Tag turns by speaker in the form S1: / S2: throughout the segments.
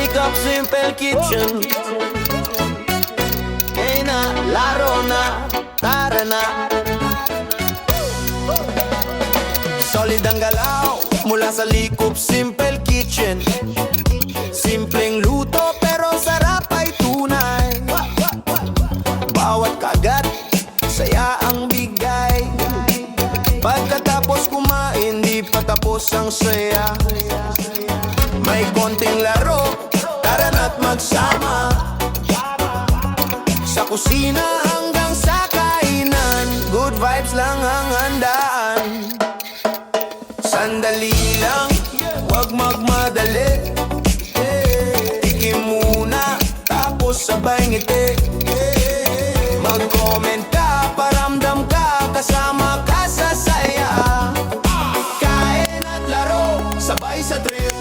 S1: Lick up Simple Kitchen. Kaya na, laro na, tara na. Solid ang galaw mula sa Lick up Simple Kitchen. Simpleng luto pero sarap ay tunay. Bawat kagat, saya ang bigay. Pagkatapos kumain, di pa tapos ang saya. May konting laro, tara na't magsama. Sa kusina hanggang sa kainan, good vibes lang ang handaan. Sandali lang, wag magmadali. Tikim muna, tapos sabay ngiti. Mag-comment ka, paramdam ka, kasama ka sa saya. Kain at laro, sabay sa trip.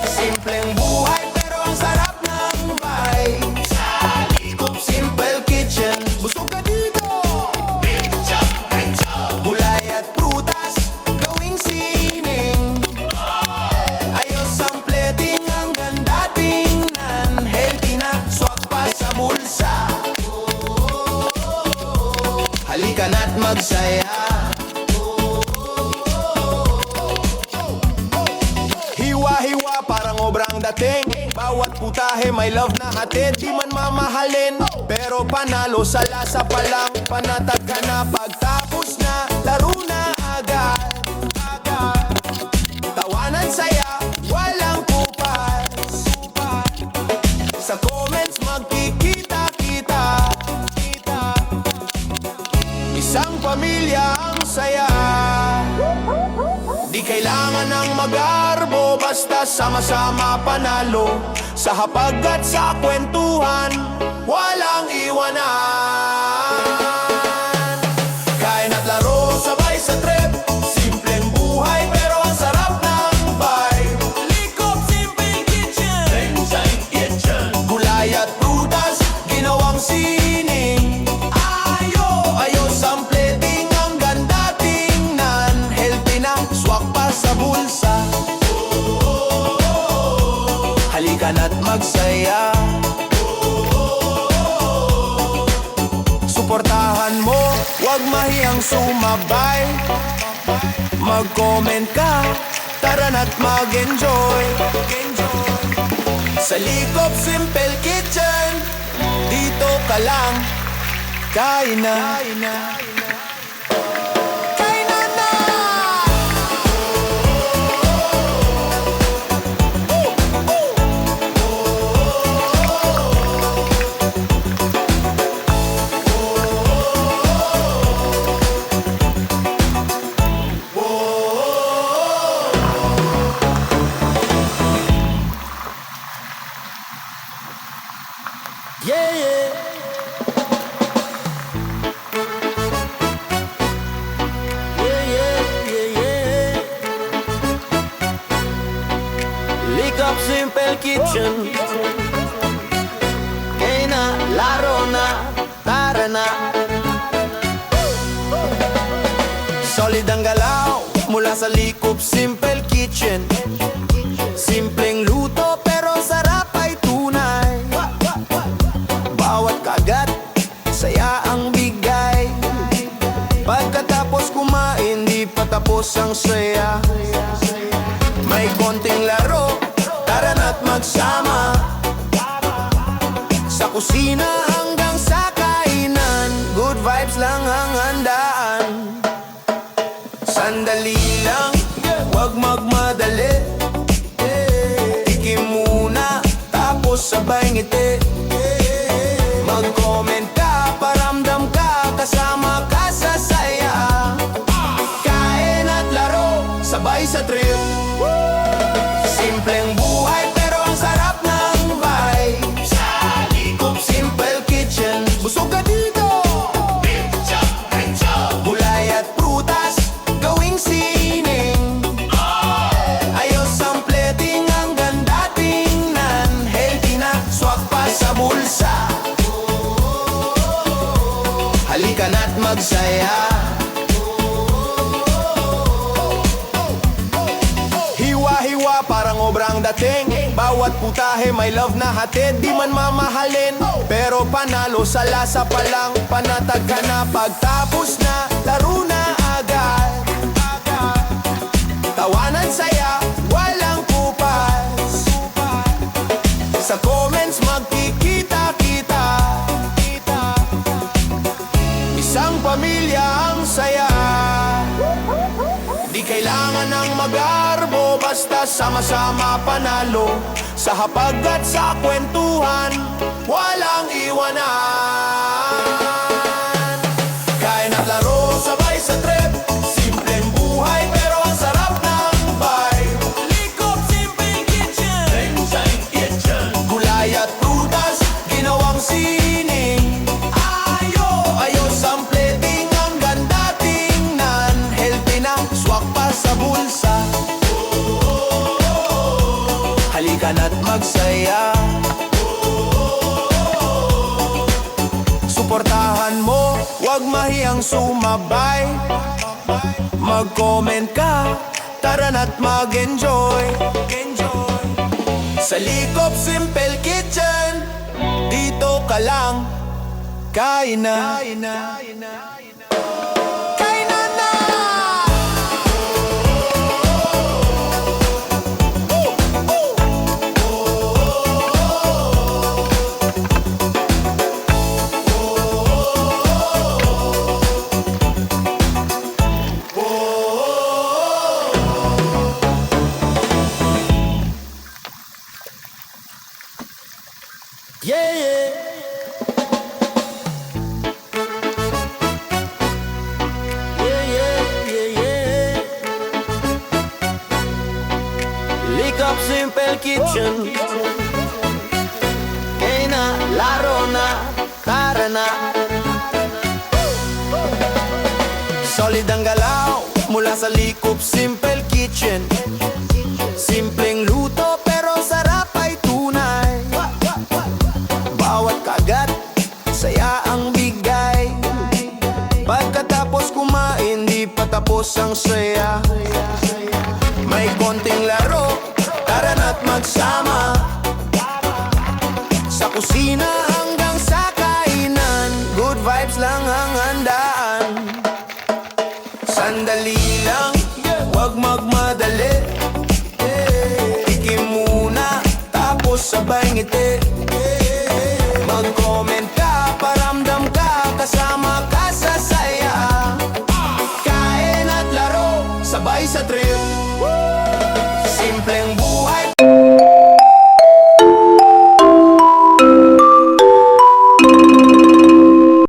S1: Simpleng buhay pero ang sarap ng vibe. Sa Lick up Simple Kitchen, busog ka dito. Gulay at prutas, gawing sining. Ayos ang plating, ang ganda tingnan. Healthy na, swak pa sa bulsa. Halika na't magsaya. Hiwa-hiwa parang obrang dating. Bawat putahe may love na hatid. Di man mamahalin, pero panalo sa lasa pa lang. Panatag ka na pagtapos na, laro na agad. Tawanan saya, walang kupas. Sa comments magkikita-kita. Isang pamilya ang saya. Di kailangan ng magarbo, basta sama-sama panalo. Sa hapag at sa kwentuhan, walang iwanan. Kain at laro, sabay sa trip. Simpleng buhay, pero ang sarap ng vibe. Lick up Simple Kitchen. Gulay at prutas, ginawang sining. Ayos ang plating, ang ganda tingnan. Healthy na, swak pa sa bulsa. Halika na't magsaya. Suportahan mo, wag mahiyang sumabay. Mag-comment ka, tara na't mag-enjoy. Sa Lick up Simple Kitchen, dito ka lang. Kain na. Kain na na! Yeah, yeah. Lick up Simple Kitchen. Kaya na, laro na, tara na. Solid ang galaw mula sa Lick up Simple Kitchen. Simpleng luto pero sarap ay tunay. Bawat kagat, saya ang bigay. Pagkatapos kumain, di pa tapos ang saya. May konting laro, tara na't magsama. Sa kusina hanggang sa kainan, good vibes lang ang handaan. Sandali lang, wag magmadali. Tikim muna, tapos sabay ngiti. Mag-comment ka, paramdam ka, kasama ka sa saya. Kain at laro, sabay sa trip. Simpleng buhay pero ang sarap ng vibe. Sa Lick up Simple Kitchen, busog ka dito. Gulay at prutas, gawing sining. Ayos ang plating, ang ganda tingnan. Healthy na, swak pa sa bulsa. Halika na't magsaya. Hiwa-hiwa parang obrang ang dating. Bawat putahe may love na hatid. Di man mamahalin, pero panalo sa lasa pa lang. Panatag ka na pagtapos na, laro na agad. Tawanan saya, walang kupas. Sa comments magkikita-kita. Isang pamilya ang saya. Di kailangan ng mag-arbo, basta sama-sama panalo. Sa hapag at sa kwentuhan, walang iwanan. Kain at laro, sabay sa trip. Simpleng buhay pero ang sarap ng vibe. Likop Simpleng Kitchen, Tenshaing Kitchen. Gulay at prutas, ginawang sining. Ayos ang plating, ang ganda tingnan. Healthy na, swak pa sa bulsa. Halika na't magsaya. Suportahan mo, wag mahiyang sumabay. Mag-comment ka, tara na't mag-enjoy. Sa Likop Simple Kitchen, dito ka lang. Kain na. Kain na na! Yeah, yeah. Likop Simple Kitchen. Kaya na, laro na, tara na. Solid ang galaw mula sa Likop Simple Kitchen. Simpleng luto pero sarap ay tunay. Bawat kagat, saya ang bigay. Pagkatapos kumain, di pa tapos ang saya. May konting laro, tara na't magsama. Sa kusina hanggang sa kainan, good vibes lang ang handaan. Sandali lang, wag magmadali. Tikim muna, tapos sabay ngiti. Mag-comment